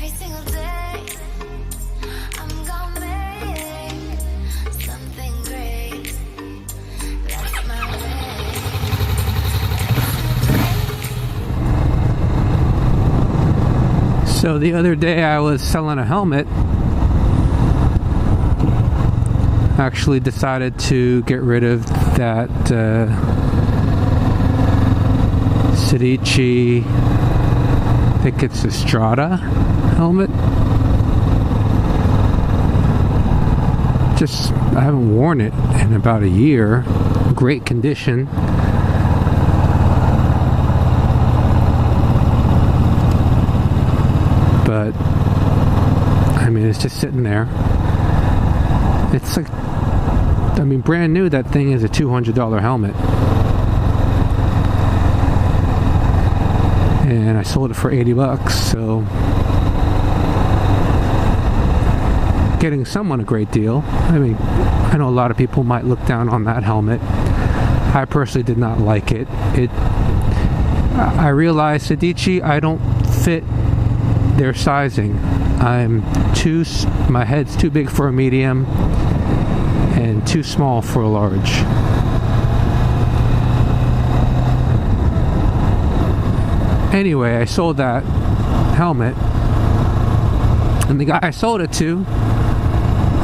Every single day, I'm gonna make something great. That's my way. So the other day I was selling a helmet. Actually decided to get rid of that Sedici, I think it's a Strata helmet. Just, I haven't worn it in about a year. Great condition. But I mean, it's just sitting there. It's like, I mean, brand new, that thing is a $200 helmet. And I sold it for $80, so getting someone a great deal. I mean, I know a lot of people might look down on that helmet. I personally did not like it. I realized Sedici, I don't fit their sizing. My head's too big for a medium and too small for a large. Anyway, I sold that helmet, and the guy I sold it to,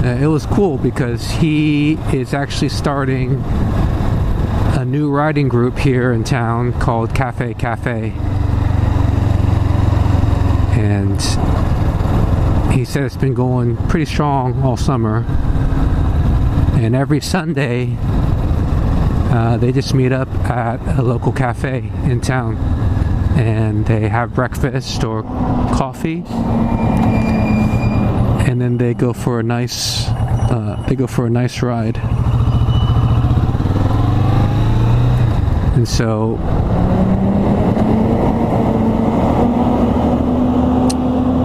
it was cool because he is actually starting a new riding group here in town called Cafe. And he said it's been going pretty strong all summer, and every Sunday they just meet up at a local cafe in town, and they have breakfast or coffee, and then they go for a nice ride. And so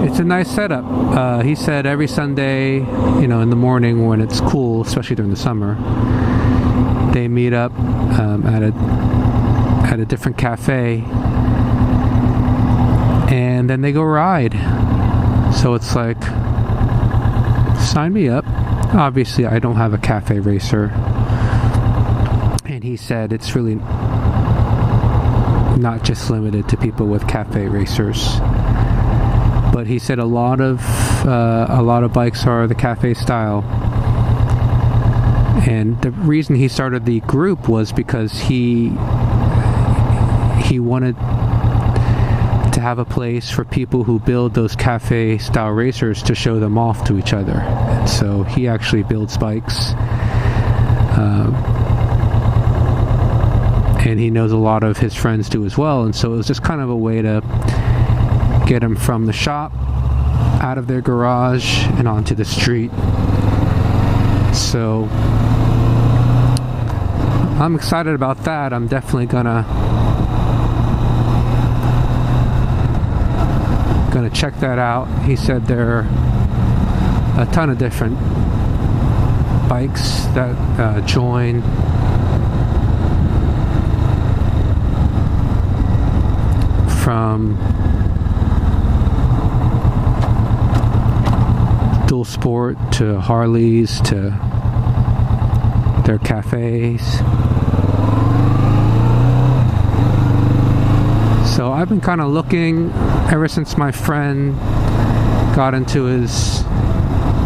it's a nice setup. He said every Sunday, in the morning when it's cool, especially during the summer, they meet up at a different cafe, and then they go ride. So it's like, sign me up. Obviously, I don't have a cafe racer, and he said it's really not just limited to people with cafe racers. But he said a lot of bikes are the cafe style, and the reason he started the group was because he wanted to have a place for people who build those cafe style racers to show them off to each other. And so he actually builds bikes, and he knows a lot of his friends do as well. And so it was just kind of a way to get them from the shop out of their garage and onto the street. So I'm excited about that. I'm definitely gonna check that out. He said there are a ton of different bikes that join. From dual sport to Harleys to their cafes. So I've been kind of looking ever since my friend got into his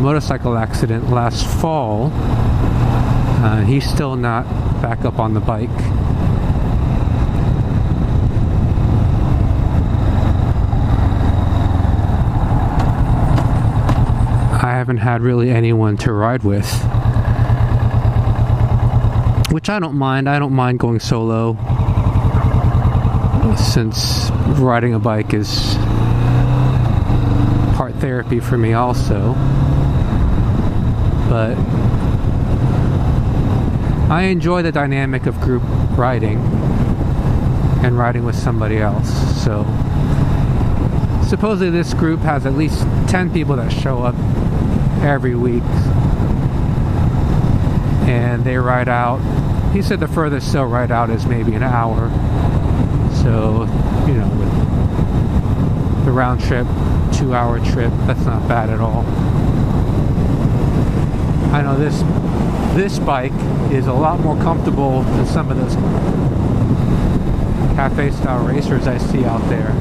motorcycle accident last fall. He's still not back up on the bike. I haven't had really anyone to ride with, which I don't mind. I don't mind going solo, since riding a bike is part therapy for me also. But I enjoy the dynamic of group riding and riding with somebody else. So supposedly this group has at least 10 people that show up every week, and they ride out. He said the furthest they'll ride out is maybe an hour. So, with the round trip, 2-hour trip. That's not bad at all. I know this bike is a lot more comfortable than some of those cafe style racers I see out there.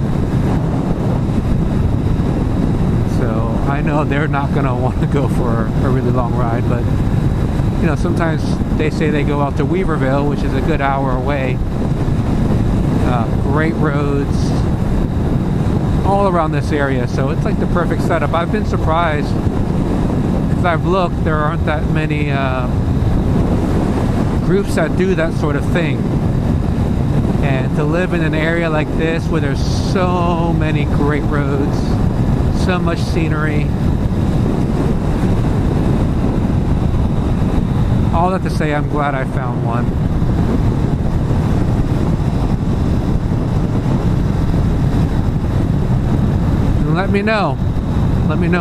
So I know they're not going to want to go for a really long ride, but you know, sometimes they say they go out to Weaverville, which is a good hour away. Great roads all around this area, so it's like the perfect setup. I've been surprised because I've looked, there aren't that many groups that do that sort of thing. And to live in an area like this where there's so many great roads, so much scenery, all that to say, I'm glad I found one. And let me know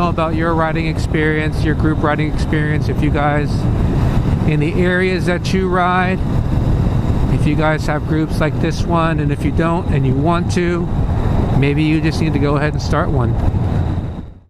about your riding experience, your group riding experience. If you guys, in the areas that you ride, if you guys have groups like this one, and if you don't and you want to, maybe you just need to go ahead and start one.